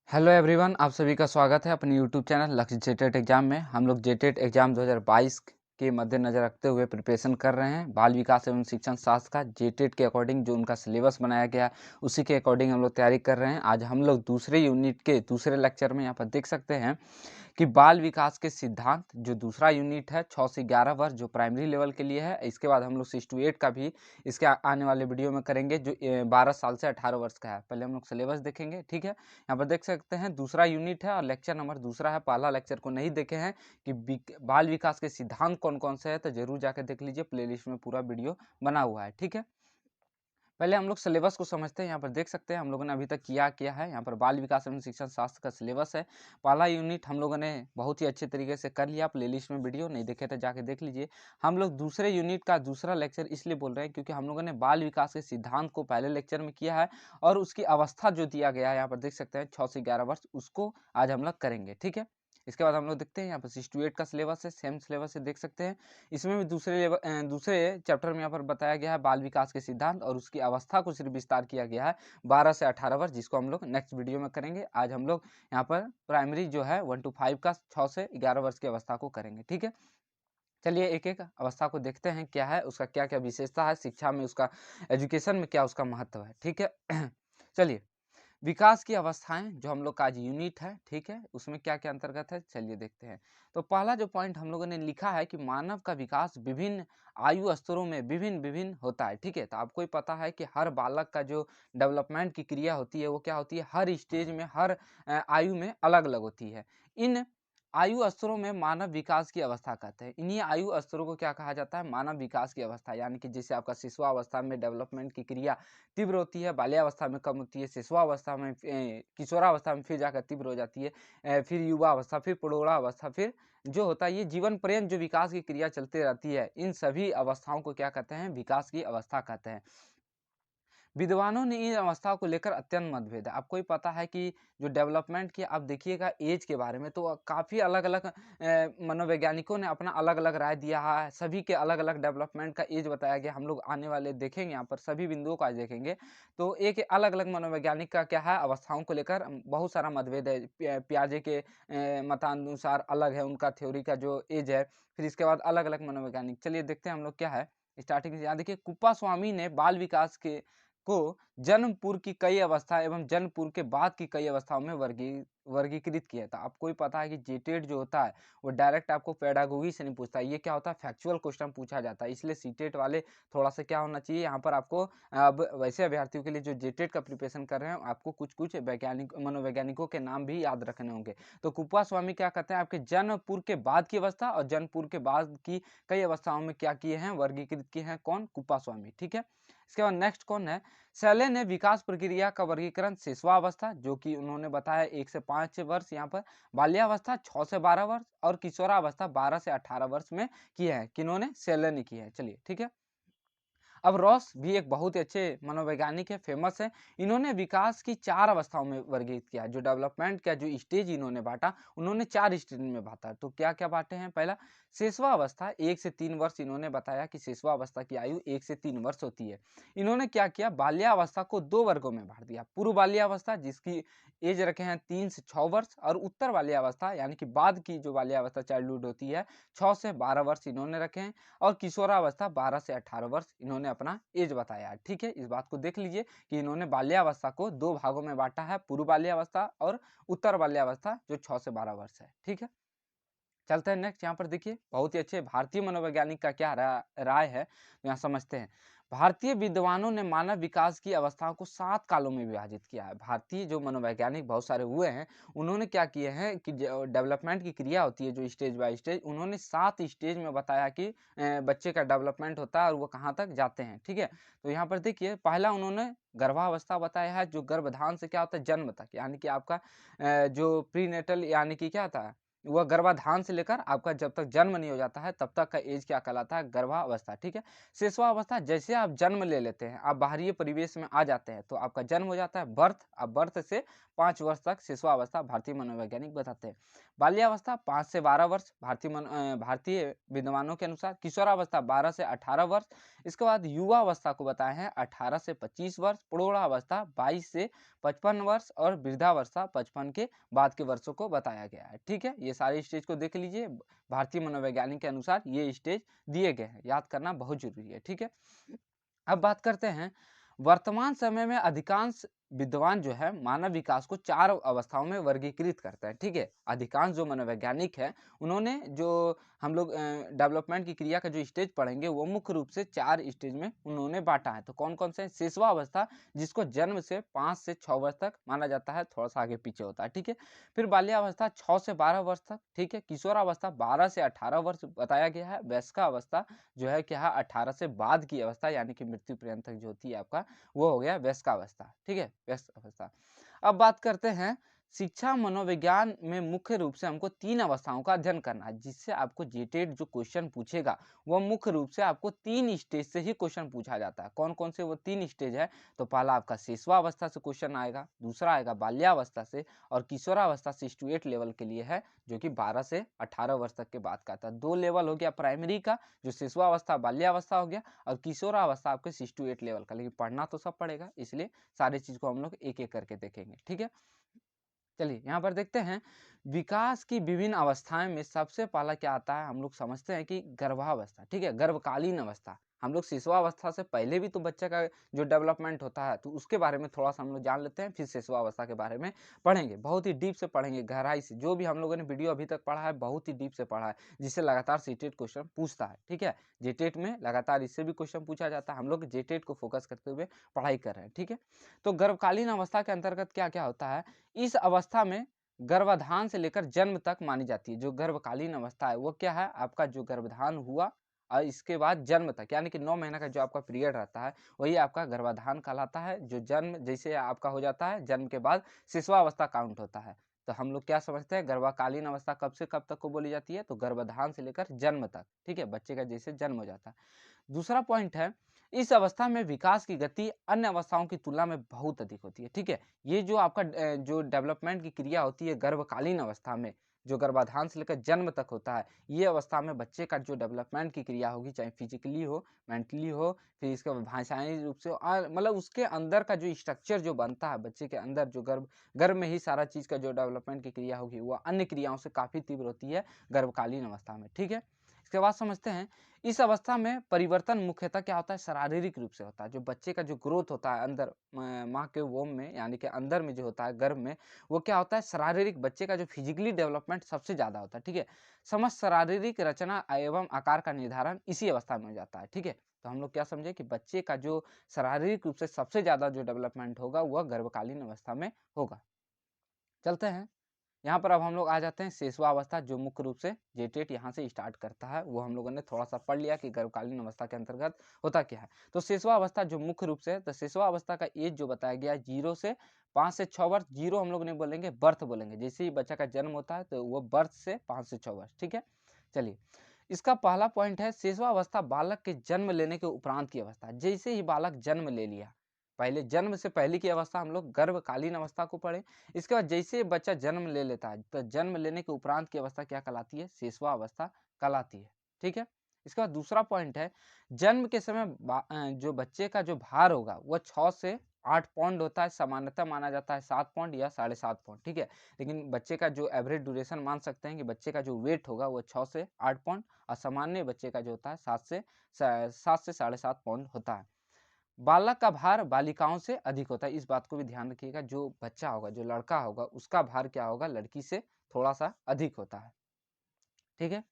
Hello everyone, आप सभी का स्वागत है अपने यूट्यूब चैनल लक्ष्य जेटेट एग्जाम में। हम लोग जेटेट एग्जाम 2022 के मद्देनज़र रखते हुए प्रिपरेशन कर रहे हैं। बाल विकास एवं शिक्षण शास्त्र का जेटेट के अकॉर्डिंग जो उनका सिलेबस बनाया गया है उसी के अकॉर्डिंग हम लोग तैयारी कर रहे हैं। आज हम लोग दूसरे यूनिट के दूसरे लेक्चर में यहाँ पर देख सकते हैं कि बाल विकास के सिद्धांत जो दूसरा यूनिट है 6 से 11 वर्ष जो प्राइमरी लेवल के लिए है। इसके बाद हम लोग 6 to 8 का भी इसके आने वाले वीडियो में करेंगे जो 12 साल से 18 वर्ष का है। पहले हम लोग सिलेबस देखेंगे, ठीक है। यहाँ पर देख सकते हैं दूसरा यूनिट है और लेक्चर नंबर दूसरा है। पहला लेक्चर को नहीं देखे हैं कि बाल विकास के सिद्धांत कौन कौन से है तो जरूर जाकर देख लीजिए, प्लेलिस्ट में पूरा वीडियो बना हुआ है, ठीक है। पहले हम लोग सिलेबस को समझते हैं। यहाँ पर देख सकते हैं हम लोगों ने अभी तक किया है। यहाँ पर बाल विकास एवं शिक्षण शास्त्र का सिलेबस है। पहला यूनिट हम लोगों ने बहुत ही अच्छे तरीके से कर लिया। प्लेलिस्ट में वीडियो नहीं देखे तो जाके देख लीजिए। हम लोग दूसरे यूनिट का दूसरा लेक्चर इसलिए बोल रहे हैं क्योंकि हम लोगों ने बाल विकास के सिद्धांत को पहले लेक्चर में किया है और उसकी अवस्था जो दिया गया है यहाँ पर देख सकते हैं 6 से 11 वर्ष, उसको आज हम लोग करेंगे, ठीक है। इसके बाद हम लोग देखते हैं यहाँ पर 6 to 8 का सिलेबस है, सेम सिलेबस है, देख सकते हैं। इसमें भी दूसरे चैप्टर में यहाँ पर बताया गया है बाल विकास के सिद्धांत और उसकी अवस्था को सिर्फ विस्तार किया गया है 12 से 18 वर्ष, जिसको हम लोग नेक्स्ट वीडियो में करेंगे। आज हम लोग यहाँ पर प्राइमरी जो है 1 to 5 का 6 से 11 वर्ष की अवस्था को करेंगे, ठीक है। चलिए एक एक अवस्था को देखते हैं, क्या है उसका, क्या क्या विशेषता है शिक्षा में, उसका एजुकेशन में क्या उसका महत्व है, ठीक है। चलिए, विकास की अवस्थाएं जो हम लोग का आज यूनिट है, ठीक है, उसमें क्या क्या अंतर्गत है चलिए देखते हैं। तो पहला जो पॉइंट हम लोगों ने लिखा है कि मानव का विकास विभिन्न आयु स्तरों में विभिन्न विभिन्न होता है, ठीक है। तो आपको ही पता है कि हर बालक का जो डेवलपमेंट की क्रिया होती है वो क्या होती है, हर स्टेज में हर आयु में अलग अलग होती है। इन आयु स्तरों में मानव विकास की अवस्था कहते हैं। इन्हीं आयु स्तरों को क्या कहा जाता है, मानव विकास की अवस्था। यानी कि जैसे आपका शिशुआवस्था में डेवलपमेंट की क्रिया तीव्र होती है, बाल्यावस्था में कम होती है, शिशुआवस्था में किशोरावस्था में फिर जाकर तीव्र हो जाती है, फिर युवावस्था, फिर प्रौढ़ावस्था, फिर जो होता है ये जीवन पर्यंत जो विकास की क्रिया चलती रहती है, इन सभी अवस्थाओं को क्या कहते हैं, विकास की अवस्था कहते हैं। विद्वानों ने इन अवस्थाओं को लेकर अत्यंत मतभेद है। आपको ही पता है कि जो डेवलपमेंट की आप देखिएगा एज के बारे में तो काफ़ी अलग-अलग मनोवैज्ञानिकों ने अपना अलग-अलग राय दिया है। सभी के अलग-अलग डेवलपमेंट का एज बताया गया। हम लोग आने वाले देखेंगे, यहाँ पर सभी बिंदुओं को आज देखेंगे। तो एक अलग-अलग मनोवैज्ञानिक का क्या है, अवस्थाओं को लेकर बहुत सारा मतभेद है। पियाजे के मतानुसार अलग है उनका थ्योरी का जो एज है। फिर इसके बाद अलग-अलग मनोवैज्ञानिक, चलिए देखते हैं हम लोग क्या है। स्टार्टिंग से यहाँ देखिए, कुप्पा स्वामी ने बाल विकास के को जन्म पूर्व की कई अवस्था एवं जन्म पूर्व के बाद की कई अवस्थाओं में वर्गीकृत किया था। आपको भी पता है कि जेटेट जो होता है वो डायरेक्ट आपको पेडागोगी से नहीं पूछता है। ये क्या होता है, फैक्चुअल क्वेश्चन पूछा जाता है। इसलिए सीटेट वाले थोड़ा सा क्या होना चाहिए यहाँ पर आपको, अब वैसे अभ्यर्थियों के लिए जो जेटेट का प्रिपरेशन कर रहे हैं आपको कुछ कुछ वैज्ञानिक मनोवैज्ञानिकों के नाम भी याद रखने होंगे। तो कुप्पा स्वामी क्या कहते हैं, आपके जन्म पूर्व के बाद की अवस्था और जन्म पूर्व के बाद की कई अवस्थाओं में क्या किए हैं, वर्गीकृत किए हैं। कौन, कुप्पा स्वामी, ठीक है। इसके बाद नेक्स्ट कौन है, शैले ने विकास प्रक्रिया का वर्गीकरण शिशुआवस्था जो कि उन्होंने बताया 1 से 5 वर्ष, यहाँ पर बाल्यावस्था 6 से 12 वर्ष और किशोरावस्था 12 से 18 वर्ष में किए हैं। किन्होंने, शैले ने किए हैं। चलिए ठीक है। अब रॉस भी एक बहुत ही अच्छे मनोवैज्ञानिक है, फेमस है। इन्होंने विकास की 4 अवस्थाओं में वर्गीकृत किया। जो डेवलपमेंट का जो स्टेज इन्होंने बाँटा, उन्होंने 4 स्टेज में बाँटा। तो क्या-क्या बाँटे हैं? पहला शिशुआवस्था 1 से 3 वर्ष, इन्होंने बताया कि शिशुआवस्था की आयु 1 से 3 वर्ष होती है। इन्होंने क्या किया, बाल्यावस्था को 2 वर्गों में बाँट दिया। पूर्व बाल्यावस्था जिसकी एज रखे हैं 3 से 6 वर्ष और उत्तर बाल्यावस्था यानी कि बाद की जो बाल्यावस्था चाइल्डहुड होती है 6 से 12 वर्ष इन्होंने रखे हैं। और किशोरावस्था 12 से 18 वर्ष इन्होंने अपना एज बताया है, ठीक है। इस बात को देख लीजिए कि इन्होंने बाल्यावस्था को 2 भागों में बाँटा है, पूर्व बाल्यावस्था और उत्तर बाल्यावस्था जो 6 से 12 वर्ष है, ठीक है। चलते हैं नेक्स्ट, यहाँ पर देखिए बहुत ही अच्छे भारतीय मनोवैज्ञानिक का क्या राय है, यहाँ समझते हैं। भारतीय विद्वानों ने मानव विकास की अवस्थाओं को 7 कालों में विभाजित किया है। भारतीय जो मनोवैज्ञानिक बहुत सारे हुए हैं, उन्होंने क्या किए हैं कि डेवलपमेंट की क्रिया होती है जो स्टेज बाय स्टेज, उन्होंने 7 स्टेज में बताया कि बच्चे का डेवलपमेंट होता है और वो कहाँ तक जाते हैं, ठीक है। तो यहाँ पर देखिए पहला उन्होंने गर्भावस्था बताया है, जो गर्भधान से क्या होता है, जन्म तक, यानी कि आपका जो प्रीनेटल यानी कि क्या था, वह गर्भाधान से लेकर आपका जब तक जन्म नहीं हो जाता है तब तक का एज क्या कहलाता है, गर्भावस्था। ठीक है, शिशुआवस्था जैसे आप जन्म ले लेते हैं, आप बाहरी परिवेश में आ जाते हैं तो आपका जन्म हो जाता है, बर्थ। अब बर्थ से 5 वर्ष तक शिशुआवस्था भारतीय मनोवैज्ञानिक बताते हैं। बाल्यावस्था 5 से 12 वर्ष भारतीय विद्वानों के अनुसार। किशोरावस्था 12 से 18 वर्ष। इसके बाद युवावस्था को बताए हैं 18 से 25 वर्ष। प्रौढ़ावस्था 22 से 55 वर्ष और वृद्धावस्था 55 के बाद के वर्षों को बताया गया है। ठीक है, ये सारे स्टेज को देख लीजिए, भारतीय मनोवैज्ञानिक के अनुसार ये स्टेज दिए गए हैं, याद करना बहुत जरूरी है। ठीक है, अब बात करते हैं वर्तमान समय में अधिकांश विद्वान जो है मानव विकास को 4 अवस्थाओं में वर्गीकृत करते हैं। ठीक है, अधिकांश जो मनोवैज्ञानिक है उन्होंने जो हम लोग डेवलपमेंट की क्रिया का जो स्टेज पढ़ेंगे वो मुख्य रूप से 4 स्टेज में उन्होंने बांटा है। तो कौन कौन से? शिशुआवस्था, जिसको जन्म से 5 से 6 वर्ष तक माना जाता है, थोड़ा सा आगे पीछे होता है। ठीक है, फिर बाल्यावस्था 6 से 12 वर्ष तक। ठीक है, किशोरावस्था 12 से 18 वर्ष बताया गया है। वयस्कावस्था जो है क्या है, 18 से बाद की अवस्था यानी कि मृत्यु पर्यंत तक जो होती है आपका, वो हो गया वयस्कावस्था। ठीक है, व्यस्त अवस्था। अब बात करते हैं शिक्षा मनोविज्ञान में मुख्य रूप से हमको 3 अवस्थाओं का अध्ययन करना है, जिससे आपको जेटेट जो क्वेश्चन पूछेगा वह मुख्य रूप से आपको 3 स्टेज से ही क्वेश्चन पूछा जाता है। कौन कौन से वो 3 स्टेज है? तो पहला आपका शिशुआवस्था से क्वेश्चन आएगा, दूसरा आएगा बाल्यावस्था से, और किशोरावस्था 6 to 8 लेवल के लिए है, जो कि 12 से 18 वर्ष तक के बाद का था। 2 लेवल हो गया प्राइमरी का, जो शिशुआवस्था बाल्यावस्था हो गया, और किशोरावस्था आपके 6 to 8 लेवल का। लेकिन पढ़ना तो सब पड़ेगा, इसलिए सारी चीज को हम लोग एक एक करके देखेंगे। ठीक है, चलिए यहाँ पर देखते हैं विकास की विभिन्न अवस्थाएं में सबसे पहला क्या आता है, हम लोग समझते हैं कि गर्भावस्था। ठीक है, गर्भकालीन अवस्था। हम लोग शिशुआवस्था से पहले भी तो बच्चे का जो डेवलपमेंट होता है तो उसके बारे में थोड़ा सा हम लोग जान लेते हैं, फिर शिशुआवस्था के बारे में पढ़ेंगे, बहुत ही डीप से पढ़ेंगे, गहराई से। जो भी हम लोगों ने वीडियो अभी तक पढ़ा है बहुत ही डीप से पढ़ा है, जिससे लगातार सीटेट क्वेश्चन पूछता है। ठीक है, जेटेट में लगातार इससे भी क्वेश्चन पूछा जाता है, हम लोग जेटेट को फोकस करते हुए पढ़ाई कर रहे हैं। ठीक है, तो गर्भकालीन अवस्था के अंतर्गत क्या क्या होता है, इस अवस्था में गर्भाधान से लेकर जन्म तक मानी जाती है। जो गर्भकालीन अवस्था है वो क्या है, आपका जो गर्भाधान हुआ और इसके बाद जन्म तक, यानी कि 9 महीने का जो आपका पीरियड रहता है वही आपका गर्भाधान कहलाता है। जो जन्म जैसे आपका हो जाता है, जन्म के बाद शिशुआवस्था काउंट होता है। तो हम लोग क्या समझते हैं, गर्भकालीन अवस्था कब से कब तक को बोली जाती है, तो गर्भाधान से लेकर जन्म तक। ठीक है, बच्चे का जैसे जन्म हो जाता है। दूसरा पॉइंट है, इस अवस्था में विकास की गति अन्य अवस्थाओं की तुलना में बहुत अधिक होती है। ठीक है, ये जो आपका जो डेवलपमेंट की क्रिया होती है गर्भकालीन अवस्था में, जो गर्भाधान से लेकर जन्म तक होता है, ये अवस्था में बच्चे का जो डेवलपमेंट की क्रिया होगी, चाहे फिजिकली हो, मेंटली हो, फिर इसके भाषाई रूप से मतलब उसके अंदर का जो स्ट्रक्चर जो बनता है बच्चे के अंदर, जो गर्भ गर्भ में ही सारा चीज का जो डेवलपमेंट की क्रिया होगी वह अन्य क्रियाओं से काफी तीव्र होती है गर्भकालीन अवस्था में। ठीक है, इसके बाद समझते हैं इस अवस्था में परिवर्तन मुख्यतः क्या होता है, शारीरिक रूप से होता है। जो बच्चे का जो ग्रोथ होता है अंदर माँ के वोम में, यानी कि अंदर में जो होता है गर्भ में, वो क्या होता है, शारीरिक, बच्चे का जो फिजिकली डेवलपमेंट सबसे ज्यादा होता है। ठीक है, समस्त शारीरिक रचना एवं आकार का निर्धारण इसी अवस्था में हो जाता है। ठीक है, तो हम लोग क्या समझे कि बच्चे का जो शारीरिक रूप से सबसे ज्यादा जो डेवलपमेंट होगा वह गर्भकालीन अवस्था में होगा। चलते हैं यहाँ पर, अब हम लोग आ जाते हैं शिशुआवस्था, जो मुख्य रूप से जेटेट यहाँ से स्टार्ट करता है। वो हम लोगों ने थोड़ा सा पढ़ लिया कि गर्भकालीन अवस्था के अंतर्गत होता क्या है। तो शिशुआवस्था जो मुख्य रूप से, तो शिशुआवस्था का एज जो बताया गया है 0 से 5 से 6 वर्ष। जीरो हम लोग नहीं बोलेंगे, बर्थ बोलेंगे। जैसे ही बच्चा का जन्म होता है तो वो बर्थ से 5 से 6 वर्ष। ठीक है, चलिए इसका पहला पॉइंट है, शिशुआवस्था बालक के जन्म लेने के उपरांत की अवस्था। जैसे ही बालक जन्म ले लिया, पहले जन्म से पहले की अवस्था हम लोग गर्भकालीन अवस्था को पढ़े। इसके बाद जैसे बच्चा जन्म ले लेता है तो जन्म लेने के उपरांत की अवस्था क्या कहलाती है, शिशुआवस्था कहलाती है। ठीक है, इसके बाद दूसरा पॉइंट है, जन्म के समय जो बच्चे का जो भार होगा वह 6 से 8 पाउंड होता है। सामान्यतः माना जाता है 7 पाउंड या 7.5 पाउंड। ठीक है, लेकिन बच्चे का जो एवरेज ड्यूरेशन मान सकते हैं कि बच्चे का जो वेट होगा वो 6 से 8 पाउंड, और सामान्य बच्चे का जो होता है 7 से 7.5 पाउंड होता है। बालक का भार बालिकाओं से अधिक होता है। इस बात को भी ध्यान रखिएगा, जो बच्चा होगा, जो लड़का होगा, उसका भार क्या होगा, लड़की से थोड़ा सा अधिक होता है। ठीक है,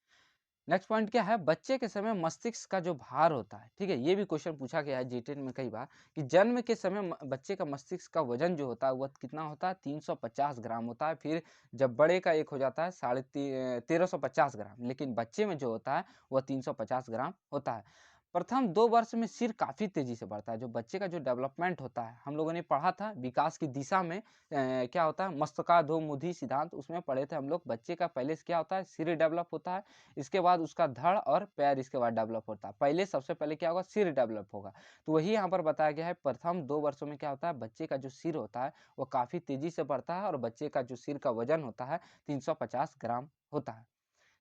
नेक्स्ट पॉइंट क्या है, बच्चे के समय मस्तिष्क का जो भार होता है। ठीक है, ये भी क्वेश्चन पूछा गया है जीटेट में कई बार, कि जन्म के समय बच्चे का मस्तिष्क का वजन जो होता है वह कितना होता है, 350 ग्राम होता है। फिर जब बड़े का एक हो जाता है 1350 ग्राम, लेकिन बच्चे में जो होता है वह 350 ग्राम होता है। प्रथम 2 वर्ष में सिर काफ़ी तेज़ी से बढ़ता है। जो बच्चे का जो डेवलपमेंट होता है, हम लोगों ने पढ़ा था विकास की दिशा में क्या होता है मस्तकाधोमुखी सिद्धांत, उसमें पढ़े थे हम लोग। बच्चे का पहले से क्या होता है, सिर डेवलप होता है, इसके बाद उसका धड़ और पैर इसके बाद डेवलप होता है। पहले सबसे पहले क्या होगा, सिर डेवलप होगा। तो वही यहाँ पर बताया गया है, प्रथम 2 वर्षों में क्या होता है, बच्चे का जो सिर होता है वो काफ़ी तेज़ी से बढ़ता है और बच्चे का जो सिर का वज़न होता है 350 ग्राम होता है।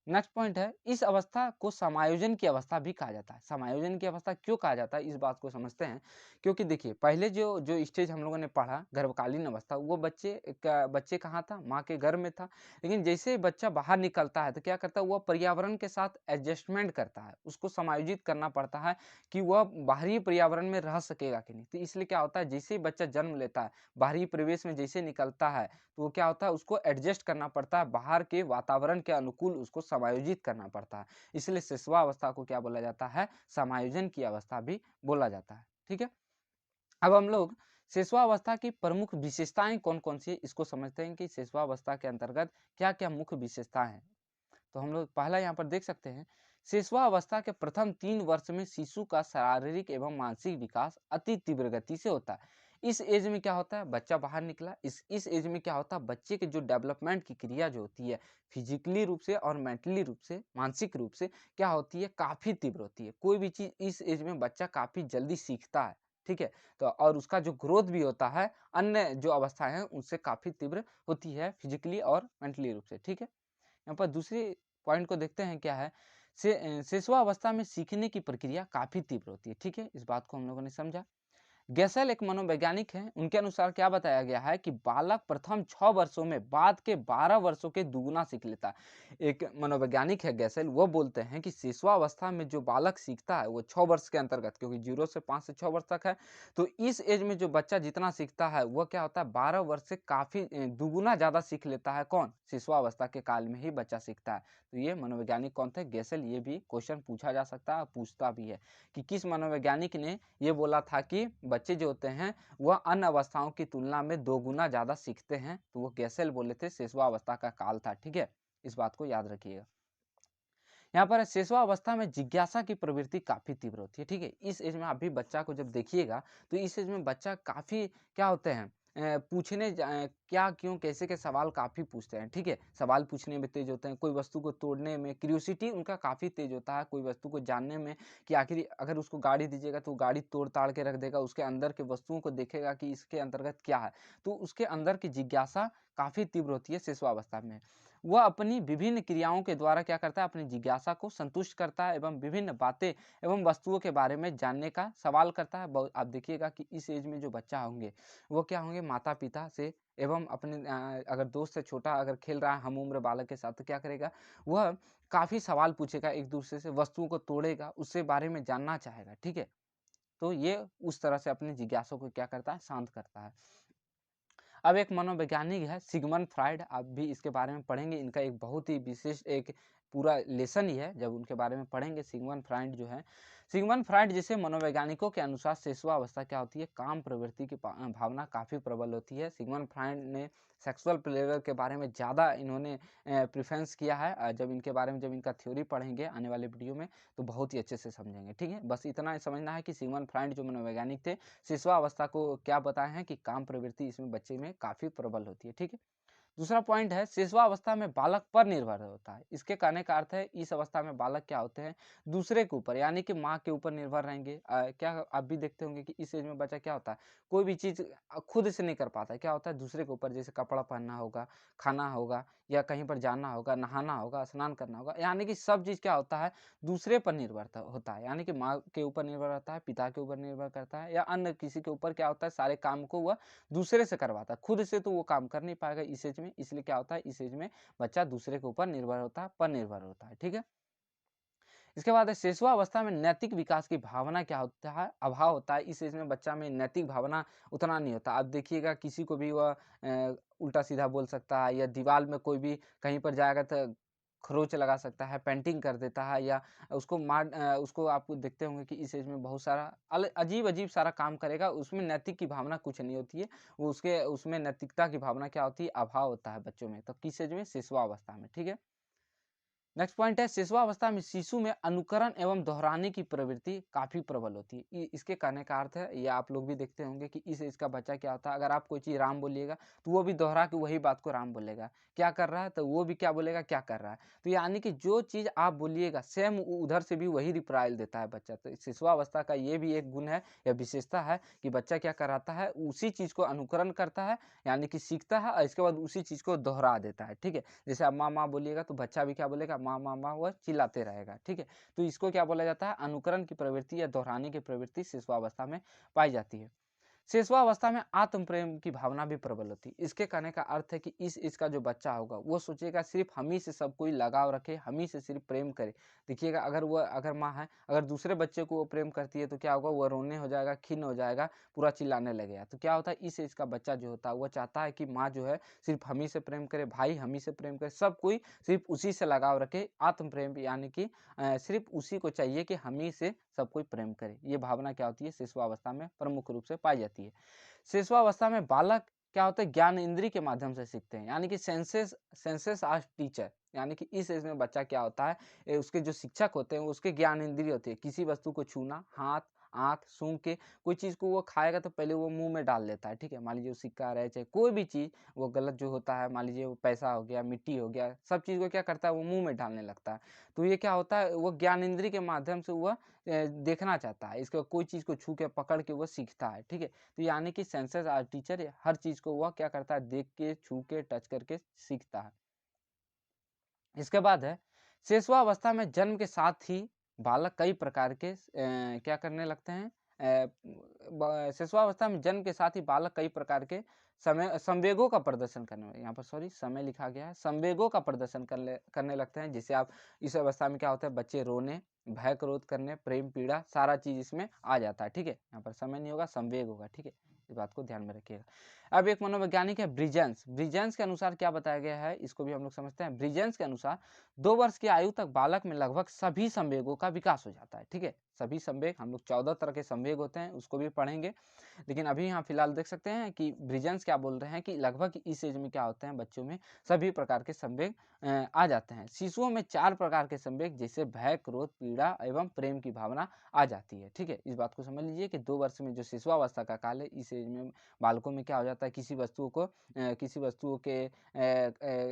नेक्स्ट पॉइंट है, इस अवस्था को समायोजन की अवस्था भी कहा जाता है। समायोजन की अवस्था क्यों कहा जाता है, इस बात को समझते हैं। क्योंकि देखिए पहले जो जो स्टेज हम लोगों ने पढ़ा गर्भकालीन अवस्था, वो बच्चे कहाँ था, माँ के गर्भ में था। लेकिन जैसे ही बच्चा बाहर निकलता है तो क्या करता है, वह पर्यावरण के साथ एडजस्टमेंट करता है, उसको समायोजित करना पड़ता है कि वह बाहरी पर्यावरण में रह सकेगा कि नहीं। तो इसलिए क्या होता है, जैसे ही बच्चा जन्म लेता है, बाहरी परिवेश में जैसे निकलता है, तो वो क्या होता है, उसको एडजस्ट करना पड़ता है, बाहर के वातावरण के अनुकूल उसको समायोजित करना पड़ता है। इसलिए शिशुआ अवस्था को क्या बोला जाता है, समायोजन की अवस्था भी बोला जाता है। ठीक है। अब हम लोग शिशुआवस्था की प्रमुख विशेषताएं कौन-कौन सी है, इसको समझते हैं कि शिशुआवस्था के अंतर्गत क्या-क्या मुख्य विशेषताएं हैं। तो हम लोग पहला यहाँ पर देख सकते हैं, शिशुआवस्था के प्रथम 3 वर्ष में शिशु का शारीरिक एवं मानसिक विकास अति तीव्र गति से होता है। इस एज में क्या होता है, बच्चा बाहर निकला, इस एज में क्या होता है, बच्चे के जो डेवलपमेंट की क्रिया जो होती है, फिजिकली रूप से और मेंटली रूप से, मानसिक रूप से क्या होती है, काफ़ी तीव्र होती है। कोई भी चीज़ इस एज में बच्चा काफ़ी जल्दी सीखता है, ठीक है? तो और उसका जो ग्रोथ भी होता है, अन्य जो अवस्थाएँ हैं, उनसे काफ़ी तीव्र होती है फिजिकली और मेंटली रूप से, ठीक है? यहाँ पर दूसरी पॉइंट को देखते हैं क्या है, शिशुआवस्था में सीखने की प्रक्रिया काफ़ी तीव्र होती है, ठीक है? इस बात को हम लोगों ने समझा। गेसेल एक मनोवैज्ञानिक हैं, उनके अनुसार क्या बताया गया है कि बालक प्रथम 6 वर्षों में बाद के 12 वर्षों के दुगुना सीख लेता है। एक मनोवैज्ञानिक है गेसेल, वो बोलते हैं कि शिशुआवस्था में जो बालक सीखता है वो 6 वर्ष के अंतर्गत, क्योंकि 0 से 5 से 6 वर्ष तक है, तो इस एज में जो बच्चा जितना सीखता है वो क्या होता है, 12 वर्ष से काफ़ी दुगुना ज़्यादा सीख लेता है। कौन? शिशुआवस्था के काल में ही बच्चा सीखता है। तो ये मनोवैज्ञानिक कौन थे? गेसेल। ये भी क्वेश्चन पूछा जा सकता है, पूछता भी है कि किस मनोवैज्ञानिक ने ये बोला था कि बच्चे जो होते हैं वह अन्य अवस्थाओं की तुलना में 2 गुना ज़्यादा सीखते हैं, तो वो गेसेल बोले थे, शिशुआवस्था का काल था, ठीक है? इस बात को याद रखिएगा। यहाँ पर शिशुआवस्था में जिज्ञासा की प्रवृत्ति काफ़ी तीव्र होती है, ठीक है? इस एज में आप भी बच्चा को जब देखिएगा, तो इस एज में बच्चा काफ़ी क्या होते हैं क्या, क्यों, कैसे के सवाल काफ़ी पूछते हैं, ठीक है? सवाल पूछने में तेज़ होते हैं, कोई वस्तु को तोड़ने में क्यूरियोसिटी उनका काफ़ी तेज़ होता है, कोई वस्तु को जानने में कि आखिर अगर उसको गाड़ी दीजिएगा तो वो गाड़ी तोड़-ताड़ के रख देगा, उसके अंदर के वस्तुओं को देखेगा कि इसके अंतर्गत क्या है। तो उसके अंदर की जिज्ञासा काफ़ी तीव्र होती है शिशुआवस्था में। वह अपनी विभिन्न क्रियाओं के द्वारा क्या करता है, अपनी जिज्ञासा को संतुष्ट करता है एवं विभिन्न बातें एवं वस्तुओं के बारे में जानने का सवाल करता है। आप देखिएगा कि इस एज में जो बच्चा होंगे, वो क्या होंगे, माता-पिता से एवं अपने अगर दोस्त से छोटा अगर खेल रहा है हम उम्र बालक के साथ, तो क्या करेगा, वह काफ़ी सवाल पूछेगा एक-दूसरे से, वस्तुओं को तोड़ेगा, उससे बारे में जानना चाहेगा, ठीक है? तो ये उस तरह से अपनी जिज्ञासा को क्या करता है, शांत करता है। अब एक मनोवैज्ञानिक है सिगमंड फ्राइड, आप भी इसके बारे में पढ़ेंगे, इनका एक बहुत ही विशेष एक पूरा लेसन ही है, जब उनके बारे में पढ़ेंगे सिगमंड फ्राइड जो है। सिगमंड फ्राइड जैसे मनोवैज्ञानिक के अनुसार शिशुआवस्था क्या होती है, काम प्रवृत्ति की भावना काफ़ी प्रबल होती है। सिगमंड फ्राइड ने सेक्सुअल प्लेजर के बारे में ज़्यादा इन्होंने प्रेफ़रेंस किया है। जब इनके बारे में जब इनका थ्योरी पढ़ेंगे आने वाले वीडियो में, तो बहुत ही अच्छे से समझेंगे, ठीक है? बस इतना ही समझना है कि सिगमंड फ्राइड जो मनोवैज्ञानिक थे, शिशुआवस्था को क्या बताए हैं कि काम प्रवृत्ति इसमें बच्चे में काफ़ी प्रबल होती है, ठीक है? दूसरा पॉइंट है शिशुआवस्था में बालक पर निर्भर होता है। इसके कहने का अर्थ है इस अवस्था में बालक क्या होते हैं, दूसरे के ऊपर यानी कि माँ के ऊपर निर्भर रहेंगे। क्या आप भी देखते होंगे कि इस एज में बच्चा क्या होता है, कोई भी चीज़ खुद से नहीं कर पाता है, क्या होता है दूसरे के ऊपर, जैसे कपड़ा पहनना होगा, खाना होगा या कहीं पर जाना होगा, नहाना होगा, स्नान करना होगा, यानी कि सब चीज़ क्या होता है, दूसरे पर निर्भर होता है। यानी कि माँ के ऊपर निर्भर रहता है, पिता के ऊपर निर्भर करता है या अन्य किसी के ऊपर क्या होता है, सारे काम को वह दूसरे से करवाता है। खुद से तो वो काम कर नहीं पाएगा इस एज में, इसलिए क्या होता है इस एज में बच्चा दूसरे के ऊपर निर्भर होता है, पर निर्भर होता है, ठीक है? इसके बाद है शिशुआवस्था में नैतिक विकास की भावना क्या होता है, अभाव होता है। इस एज में बच्चा में नैतिक भावना उतना नहीं होता। आप देखिएगा किसी को भी वह उल्टा-सीधा बोल सकता है या दीवार में कोई भी कहीं पर जाएगा तो खरोंच लगा सकता है, पेंटिंग कर देता है या उसको आप देखते होंगे कि इस एज में बहुत सारा अजीब-अजीब सारा काम करेगा, उसमें नैतिक की भावना कुछ नहीं होती है। वो उसके उसमें नैतिकता की भावना क्या होती है, अभाव होता है बच्चों में। तो किस एज में? शिशुआवस्था में, ठीक है? नेक्स्ट पॉइंट है शिशुआवस्था में शिशु में अनुकरण एवं दोहराने की प्रवृत्ति काफी प्रबल होती है। इसके कहने का अर्थ है, ये आप लोग भी देखते होंगे कि इस एज का बच्चा क्या होता है, अगर आप कोई चीज राम बोलिएगा तो वो भी दोहरा के वही बात को राम बोलेगा। क्या कर रहा है तो वो भी क्या बोलेगा, क्या कर रहा है। तो यानी कि जो चीज आप बोलिएगा सेम उधर से भी वही रिप्रायल देता है बच्चा। तो शिशुआवस्था का ये भी एक गुण है या विशेषता है कि बच्चा क्या कराता है, उसी चीज को अनुकरण करता है, यानी कि सीखता है और इसके बाद उसी चीज को दोहरा देता है। ठीक है, जैसे आप माँ माँ बोलिएगा तो बच्चा भी क्या बोलेगा, माँ माँ माँ, वह चिल्लाते रहेगा। ठीक है, तो इसको क्या बोला जाता है, अनुकरण की प्रवृत्ति या दोहराने की प्रवृत्ति शिशुआवस्था में पाई जाती है। शिशुआवस्था में आत्म प्रेम की भावना भी प्रबल होती है। इसके कहने का अर्थ है कि इसका जो बच्चा होगा वो सोचेगा सिर्फ हम ही से सब कोई लगाव रखे, हम ही से सिर्फ प्रेम करे। देखिएगा, अगर माँ है, अगर दूसरे बच्चे को वो प्रेम करती है तो क्या होगा, वो रोने हो जाएगा, खिन्न हो जाएगा, पूरा चिल्लाने लगेगा। तो क्या होता है, इस एज का बच्चा जो होता है वो चाहता है कि माँ जो है सिर्फ हम ही से प्रेम करे, भाई हम ही से प्रेम करे, सब कोई सिर्फ उसी से लगाव रखे। आत्म प्रेम यानी कि सिर्फ उसी को चाहिए कि हम ही से सब कोई प्रेम करे। ये भावना क्या होती है, शिशुआवस्था में प्रमुख रूप से पाई जाती है। शिशुआवस्था में बालक क्या होता है, ज्ञान इंद्रिय के माध्यम से सीखते हैं, यानी कि सेंसेस आर टीचर। यानी कि इस एज में बच्चा क्या होता है, उसके जो शिक्षक होते हैं उसके ज्ञान इंद्रिय होती है। किसी वस्तु को छूना, हाथ आँख सूंघ के कोई चीज़ को वो खाएगा तो पहले वो मुंह में डाल लेता है। ठीक है, मान लीजिए वो सिक्का रहे चाहे कोई भी चीज़ वो गलत जो होता है, मान लीजिए वो पैसा हो गया, मिट्टी हो गया, सब चीज़ को क्या करता है, वो मुंह में डालने लगता है। तो ये क्या होता है, वो ज्ञान इंद्रिय के माध्यम से वह देखना चाहता है, इसको कोई चीज़ को छू के पकड़ के वो सीखता है। ठीक है, तो यानी कि सेंसेस आर टीचर, हर चीज़ को वह क्या करता है, देख के छू के टच करके सीखता है। इसके बाद है शिशुआवस्था में जन्म के साथ ही बालक कई प्रकार के क्या करने लगते हैं, शिशुआवस्था में जन्म के साथ ही बालक कई प्रकार के समय संवेगों का प्रदर्शन करने, यहाँ पर सॉरी समय लिखा गया है, संवेगों का प्रदर्शन करने लगते हैं। जिससे आप इस अवस्था में क्या होता है, बच्चे रोने, भय क्रोध करने, प्रेम पीड़ा, सारा चीज इसमें आ जाता है। ठीक है, यहाँ पर समय नहीं होगा, संवेग होगा। ठीक है, इस बात को ध्यान में रखिएगा। अब एक मनोवैज्ञानिक है ब्रिजेंस, ब्रिजेंस के अनुसार क्या बताया गया है, इसको भी हम लोग समझते हैं। ब्रिजेंस के अनुसार 2 वर्ष की आयु तक बालक में लगभग सभी संवेगों का विकास हो जाता है। ठीक है, सभी संवेग, हम लोग 14 तरह के संवेग होते हैं, उसको भी पढ़ेंगे। लेकिन अभी यहाँ फिलहाल देख सकते हैं कि ब्रिजेंस क्या बोल रहे हैं कि लगभग इस एज में क्या होते हैं, बच्चों में सभी प्रकार के संवेग आ जाते हैं। शिशुओं में 4 प्रकार के संवेग जैसे भय क्रोध पीड़ा एवं प्रेम की भावना आ जाती है। ठीक है, इस बात को समझ लीजिए कि 2 वर्ष में जो शिशुआवस्था का काल है, इस एज में बालकों में क्या हो जाता है, किसी वस्तुओं के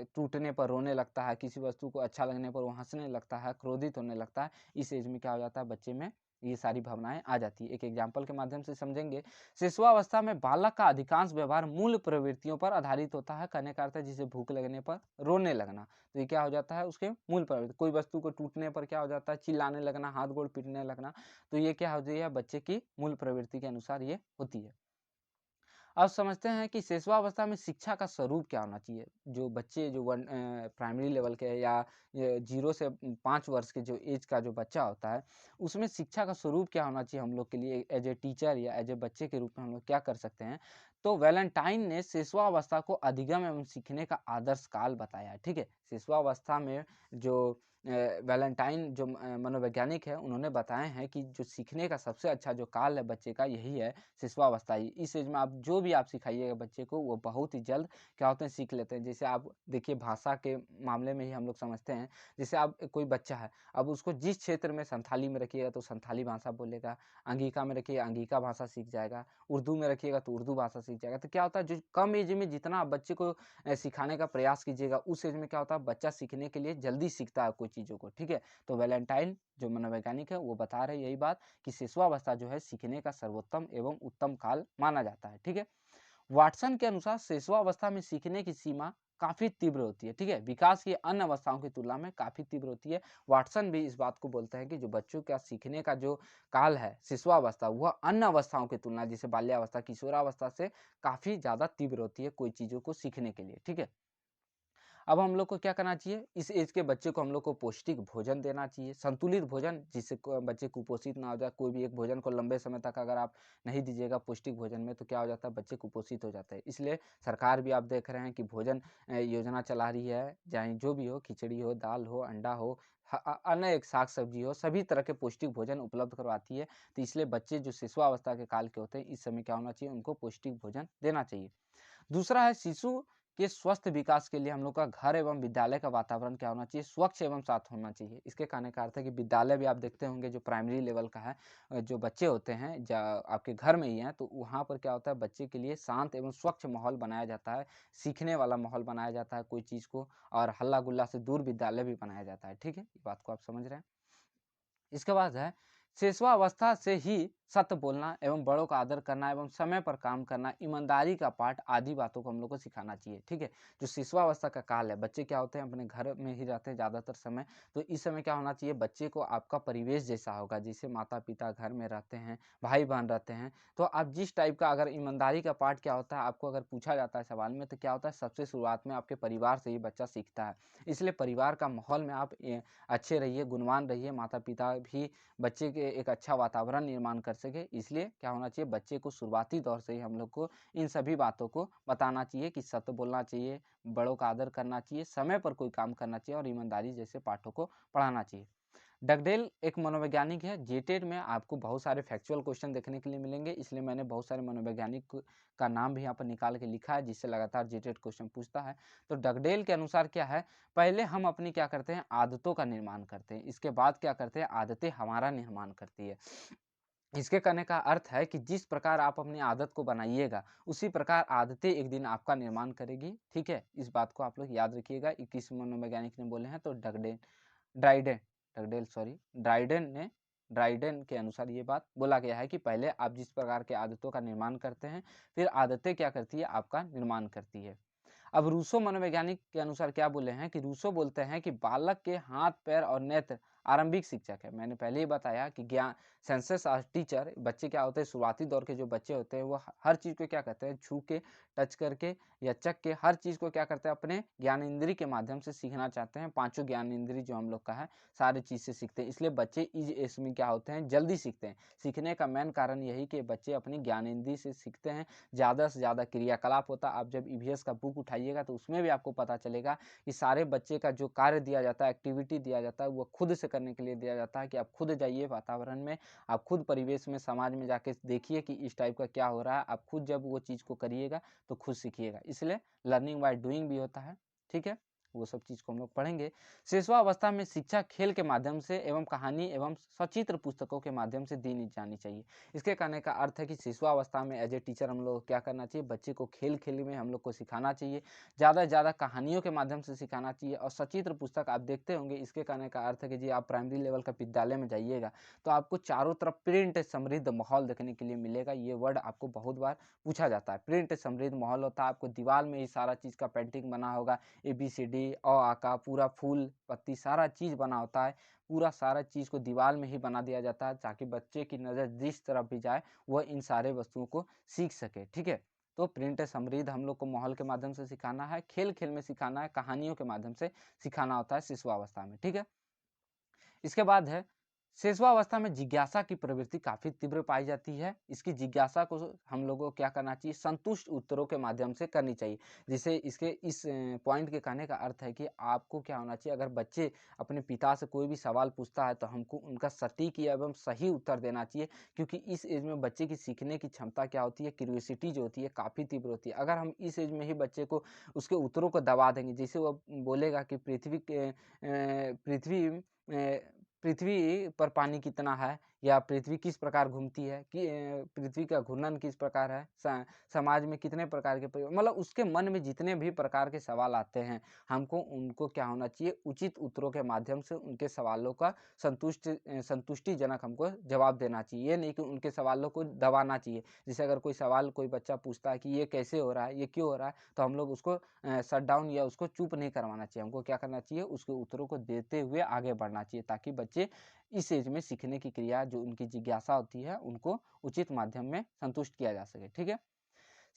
टूटने पर रोने लगता है, किसी वस्तु को अच्छा लगने पर वो हंसने लगता है, क्रोधित होने लगता है। इस एज में क्या हो जाता है, बच्चे में ये सारी भावनाएं आ जाती है। एक एग्जाम्पल के माध्यम से समझेंगे। शिशुआवस्था में बालक का अधिकांश व्यवहार मूल प्रवृत्तियों पर आधारित होता है। कहने का अर्थ है, जैसे भूख लगने पर रोने लगना, तो ये क्या हो जाता है, उसके मूल प्रवृत्ति। कोई वस्तु को टूटने पर क्या हो जाता है, चिल्लाने लगना, हाथ गोड़ पीटने लगना, तो ये क्या होती है, बच्चे की मूल प्रवृत्ति के अनुसार ये होती है। अब समझते हैं कि शिशुआवस्था में शिक्षा का स्वरूप क्या होना चाहिए। जो बच्चे जो प्राइमरी लेवल के या 0 से 5 वर्ष के जो एज का जो बच्चा होता है, उसमें शिक्षा का स्वरूप क्या होना चाहिए, हम लोग के लिए एज ए टीचर या एज ए बच्चे के रूप में हम लोग क्या कर सकते हैं। तो वैलेंटाइन ने शिशुआवस्था को अधिगम एवं सीखने का आदर्श काल बताया है। ठीक है, शिशुआवस्था में जो वैलेंटाइन जो मनोवैज्ञानिक है, उन्होंने बताए हैं कि जो सीखने का सबसे अच्छा जो काल है बच्चे का, यही है शिशुआवस्था ही। इस एज में आप जो भी आप सिखाइएगा बच्चे को, वो बहुत ही जल्द क्या होते हैं, सीख लेते हैं। जैसे आप देखिए, भाषा के मामले में ही हम लोग समझते हैं। जैसे आप कोई बच्चा है, अब उसको जिस क्षेत्र में संथाली में रखिएगा तो संथाली भाषा बोलेगा, अंगिका में रखिएगा अंगिका भाषा सीख जाएगा, उर्दू में रखिएगा तो उर्दू भाषा सीख जाएगा। तो क्या होता है, जो कम एज में जितना आप बच्चे को सिखाने का प्रयास कीजिएगा, उस एज में क्या होता है, बच्चा सीखने के लिए जल्दी सीखता है कोई चीज़ों को। ठीक है, तो वैलेंटाइन जो मनोवैज्ञानिक है, वो बता रहे हैं यही बात कि शिशुआवस्था जो है सीखने का सर्वोत्तम एवं उत्तम काल माना जाता है। ठीक है, वाटसन के अनुसार शिशुआवस्था में सीखने की सीमा काफी तीव्र होती है। ठीक है, विकास की अन्य अवस्थाओं की तुलना में काफी तीव्र होती है। वाटसन भी इस बात को बोलते हैं कि जो बच्चों का सीखने का जो काल है शिशुआवस्था, वह अन्य अवस्थाओं की तुलना जैसे बाल्यावस्था किशोरावस्था से काफी ज्यादा तीव्र होती है कोई चीजों को सीखने के लिए। ठीक है, अब हम लोग को क्या करना चाहिए, इस एज के बच्चे को हम लोग को पौष्टिक भोजन देना चाहिए, संतुलित भोजन, जिससे बच्चे कुपोषित ना हो जाए। कोई भी एक भोजन को लंबे समय तक अगर आप नहीं दीजिएगा पौष्टिक भोजन में, तो क्या हो जाता है, बच्चे कुपोषित हो जाते हैं। इसलिए सरकार भी आप देख रहे हैं कि भोजन योजना चला रही है, चाहे जो भी हो, खिचड़ी हो, दाल हो, अंडा हो, अन्य एक साग सब्जी हो, सभी तरह के पौष्टिक भोजन उपलब्ध करवाती है। तो इसलिए बच्चे जो शिशुआवस्था के काल के होते हैं, इस समय क्या होना चाहिए, उनको पौष्टिक भोजन देना चाहिए। दूसरा है शिशु के स्वस्थ विकास के लिए हम लोग का घर एवं विद्यालय का वातावरण क्या होना चाहिए, स्वच्छ एवं साफ होना चाहिए। इसके कहने का अर्थ है कि विद्यालय भी आप देखते होंगे जो प्राइमरी लेवल का है, जो बच्चे होते हैं आपके घर में ही हैं, तो वहाँ पर क्या होता है, बच्चे के लिए शांत एवं स्वच्छ माहौल बनाया जाता है, सीखने वाला माहौल बनाया जाता है कोई चीज़ को, और हल्ला गुल्ला से दूर विद्यालय भी बनाया जाता है। ठीक है, ये बात को आप समझ रहे हैं। इसके बाद है, शिशुआवस्था से ही सत्य बोलना एवं बड़ों का आदर करना एवं समय पर काम करना, ईमानदारी का पाठ आदि बातों को हम लोग को सिखाना चाहिए। ठीक है, जो शिशुआवस्था का काल है, बच्चे क्या होते हैं अपने घर में ही रहते हैं ज़्यादातर समय, तो इस समय क्या होना चाहिए, बच्चे को आपका परिवेश जैसा होगा, जैसे माता पिता घर में रहते हैं, भाई बहन रहते हैं, तो आप जिस टाइप का, अगर ईमानदारी का पाठ क्या होता है आपको अगर पूछा जाता है सवाल में, तो क्या होता है, सबसे शुरुआत में आपके परिवार से ही बच्चा सीखता है। इसलिए परिवार का माहौल में आप अच्छे रहिए, गुणवान रहिए, माता पिता भी बच्चे के एक अच्छा वातावरण निर्माण कर सके, इसलिए क्या होना चाहिए, बच्चे को शुरुआती दौर से ही हम लोग को इन सभी बातों को बताना चाहिए कि सत्य बोलना चाहिए, बड़ों का आदर करना चाहिए, समय पर कोई काम करना चाहिए और ईमानदारी जैसे पाठों को पढ़ाना चाहिए। डगडेल एक मनोवैज्ञानिक है। जेटेड में आपको बहुत सारे फैक्चुअल क्वेश्चन देखने के लिए मिलेंगे, इसलिए मैंने बहुत सारे मनोवैज्ञानिक का नाम भी यहाँ पर निकाल के लिखा है, जिससे लगातार जेटेड क्वेश्चन पूछता है। तो डगडेल के अनुसार क्या है, पहले हम अपनी क्या करते हैं, आदतों का निर्माण करते हैं, इसके बाद क्या करते हैं, आदतें हमारा निर्माण करती है। इसके कहने का अर्थ है कि जिस प्रकार आप अपनी आदत को बनाइएगा, उसी प्रकार आदतें एक दिन आपका निर्माण करेगी। ठीक है, इस बात को आप लोग याद रखिएगा। 21 मनोवैज्ञानिक ने बोले हैं, तो ड्राइडेन डगडेल सॉरी ड्राइडेन के अनुसार ये बात बोला गया है कि पहले आप जिस प्रकार के आदतों का निर्माण करते हैं, फिर आदतें क्या करती है, आपका निर्माण करती है। अब रूसो मनोवैज्ञानिक के अनुसार क्या बोले हैं कि रूसो बोलते हैं कि बालक के हाथ पैर और नेत्र आरंभिक शिक्षक है। मैंने पहले ही बताया कि ज्ञान सेंसस आर टीचर, बच्चे क्या होते हैं, शुरुआती दौर के जो बच्चे होते हैं वो हर चीज़ को क्या कहते हैं, छू के, टच करके या चख के हर चीज़ को क्या करते हैं, अपने ज्ञान इंद्री के माध्यम से सीखना चाहते हैं। पांचों ज्ञान इंद्री जो हम लोग का है, सारी चीज़ से सीखते हैं, इसलिए बच्चे इस एज में क्या होते हैं, जल्दी सीखते हैं। सीखने का मेन कारण यही कि बच्चे अपनी ज्ञान इंद्री से सीखते हैं, ज़्यादा से ज़्यादा क्रियाकलाप होता है। आप जब ईवीएस का बुक उठाइएगा तो उसमें भी आपको पता चलेगा कि सारे बच्चे का जो कार्य दिया जाता है, एक्टिविटी दिया जाता है, वो खुद से करने के लिए दिया जाता है, कि आप खुद जाइए वातावरण में, आप खुद परिवेश में, समाज में जाके देखिए कि इस टाइप का क्या हो रहा है। आप खुद जब वो चीज़ को करिएगा तो खुद सीखिएगा, इसलिए लर्निंग बाय डूइंग भी होता है। ठीक है, वो सब चीज़ को हम लोग पढ़ेंगे। शिशुआवस्था में शिक्षा खेल के माध्यम से एवं कहानी एवं सचित्र पुस्तकों के माध्यम से दी जानी चाहिए। इसके कहने का अर्थ है कि शिशुआवस्था में एज ए टीचर हम लोग को क्या करना चाहिए, बच्चे को खेल खेल में हम लोग को सिखाना चाहिए, ज़्यादा से ज़्यादा कहानियों के माध्यम से सिखाना चाहिए। और सचित्र पुस्तक आप देखते होंगे, इसके कहने का अर्थ है कि जी आप प्राइमरी लेवल का विद्यालय में जाइएगा तो आपको चारों तरफ प्रिंट समृद्ध माहौल देखने के लिए मिलेगा। ये वर्ड आपको बहुत बार पूछा जाता है, प्रिंट समृद्ध माहौल होता है। आपको दीवार में ही सारा चीज़ का पेंटिंग बना होगा, ABCD अ आ का पूरा फूल पत्ती सारा चीज़ बना होता है, पूरा सारा चीज़ को दीवार में ही बना दिया जाता है, ताकि बच्चे की नज़र जिस तरफ भी जाए वह इन सारे वस्तुओं को सीख सके। ठीक है, तो प्रिंट समृद्ध हम लोग को माहौल के माध्यम से सिखाना है, खेल खेल में सिखाना है, कहानियों के माध्यम से सिखाना होता है शिशुआवस्था में। ठीक है, इसके बाद है, शिशुआवस्था में जिज्ञासा की प्रवृत्ति काफ़ी तीव्र पाई जाती है। इसकी जिज्ञासा को हम लोगों को क्या करना चाहिए, संतुष्ट उत्तरों के माध्यम से करनी चाहिए। जिसे इसके इस पॉइंट के कहने का अर्थ है कि आपको क्या होना चाहिए, अगर बच्चे अपने पिता से कोई भी सवाल पूछता है तो हमको उनका सटीक एवं सही उत्तर देना चाहिए, क्योंकि इस एज में बच्चे की सीखने की क्षमता क्या होती है, क्यूरियोसिटी जो होती है काफ़ी तीव्र होती है। अगर हम इस एज में ही बच्चे को उसके उत्तरों को दबा देंगे, जैसे वो बोलेगा कि पृथ्वी पर पानी कितना है, या पृथ्वी किस प्रकार घूमती है, कि पृथ्वी का घूर्णन किस प्रकार है, समाज में कितने प्रकार के मतलब उसके मन में जितने भी प्रकार के सवाल आते हैं, हमको उनको क्या होना चाहिए, उचित उत्तरों के माध्यम से उनके सवालों का संतुष्टिजनक हमको जवाब देना चाहिए। ये नहीं कि उनके सवालों को दबाना चाहिए। जैसे अगर कोई सवाल कोई बच्चा पूछता है कि ये कैसे हो रहा है, ये क्यों हो रहा है, तो हम लोग उसको शट डाउन या उसको चुप नहीं करवाना चाहिए। हमको क्या करना चाहिए, उसके उत्तरों को देते हुए आगे बढ़ना चाहिए, ताकि बच्चे इस एज में सीखने की क्रिया जो उनकी जिज्ञासा होती है उनको उचित माध्यम में संतुष्ट किया जा सके। ठीक है,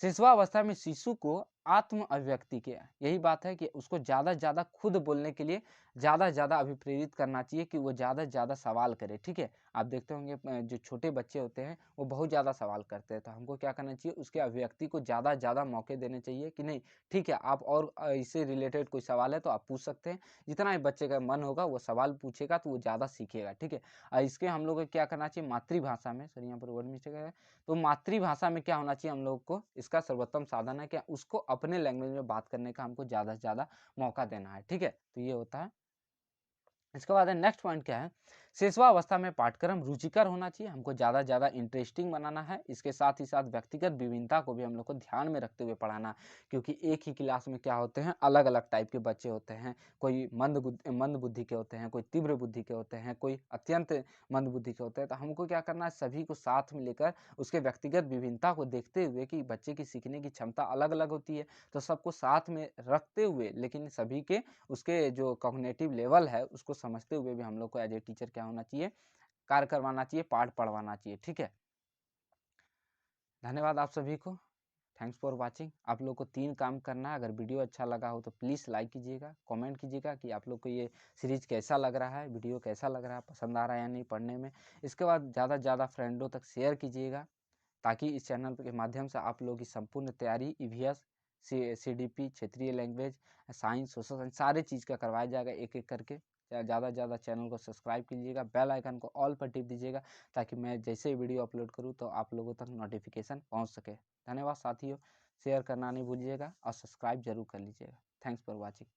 शिशुआवस्था में शिशु को आत्म अभिव्यक्ति के यही बात है कि उसको ज़्यादा से ज़्यादा खुद बोलने के लिए ज़्यादा से ज़्यादा अभिप्रेरित करना चाहिए, कि वो ज़्यादा से ज़्यादा सवाल करे। ठीक है, आप देखते होंगे जो छोटे बच्चे होते हैं वो बहुत ज़्यादा सवाल करते हैं, तो हमको क्या करना चाहिए, उसके अभिव्यक्ति को ज़्यादा से ज़्यादा मौके देने चाहिए कि नहीं। ठीक है, आप और इससे रिलेटेड कोई सवाल है तो आप पूछ सकते हैं। जितना भी बच्चे का मन होगा वो सवाल पूछेगा तो वो ज़्यादा सीखेगा। ठीक है, इसके हम लोग को क्या करना चाहिए, मातृभाषा में, सर यहाँ पर वर्ड मिस्टेक है, तो मातृभाषा में क्या होना चाहिए हम लोग को, इसका सर्वोत्तम साधन है क्या, उसको अपने लैंग्वेज में बात करने का हमको ज़्यादा से ज़्यादा मौका देना है, ठीक है। तो ये होता है। इसके बाद है नेक्स्ट पॉइंट क्या है, शिशुवावस्था में पाठ्यक्रम रुचिकर होना चाहिए, हमको ज़्यादा से ज़्यादा इंटरेस्टिंग बनाना है। इसके साथ ही साथ व्यक्तिगत विभिन्नता को भी हम लोग को ध्यान में रखते हुए पढ़ाना है, क्योंकि एक ही क्लास में क्या होते हैं, अलग अलग टाइप के बच्चे होते हैं। कोई मंद बुद्धि के होते हैं, कोई तीव्र बुद्धि के होते हैं, कोई अत्यंत मंद बुद्धि के होते हैं। तो हमको क्या करना है, सभी को साथ में लेकर उसके व्यक्तिगत विभिन्नता को देखते हुए कि बच्चे की सीखने की क्षमता अलग अलग होती है, तो सबको साथ में रखते हुए लेकिन सभी के उसके जो कॉग्निटिव लेवल है उसको समझते हुए भी हम लोग को एज ए टीचर क्या होना चाहिए, कार्य करवाना चाहिए, पाठ पढ़वाना चाहिए, ठीक है। धन्यवाद आप सभी को, थैंक्स फॉर वाचिंग। आप लोग को 3 काम करना है। अगर वीडियो अच्छा लगा हो तो प्लीज़ लाइक कीजिएगा, कमेंट कीजिएगा कि आप लोग को ये सीरीज़ कैसा लग रहा है, वीडियो कैसा लग रहा है, पसंद आ रहा है या नहीं पढ़ने में। इसके बाद ज़्यादा से ज़्यादा फ्रेंडों तक शेयर कीजिएगा, ताकि इस चैनल के माध्यम से आप लोगों की संपूर्ण तैयारी ईवीएस, सीडीपी, क्षेत्रीय लैंग्वेज, साइंस, सोशल साइंस सारे चीज़ का करवाया जाएगा एक एक करके। ज़्यादा से ज़्यादा चैनल को सब्सक्राइब कीजिएगा, बेल आइकन को ऑल पर टिप दीजिएगा, ताकि मैं जैसे ही वीडियो अपलोड करूँ तो आप लोगों तक नोटिफिकेशन पहुँच सके। धन्यवाद साथियों, शेयर करना नहीं भूलिएगा और सब्सक्राइब जरूर कर लीजिएगा। Thanks for watching.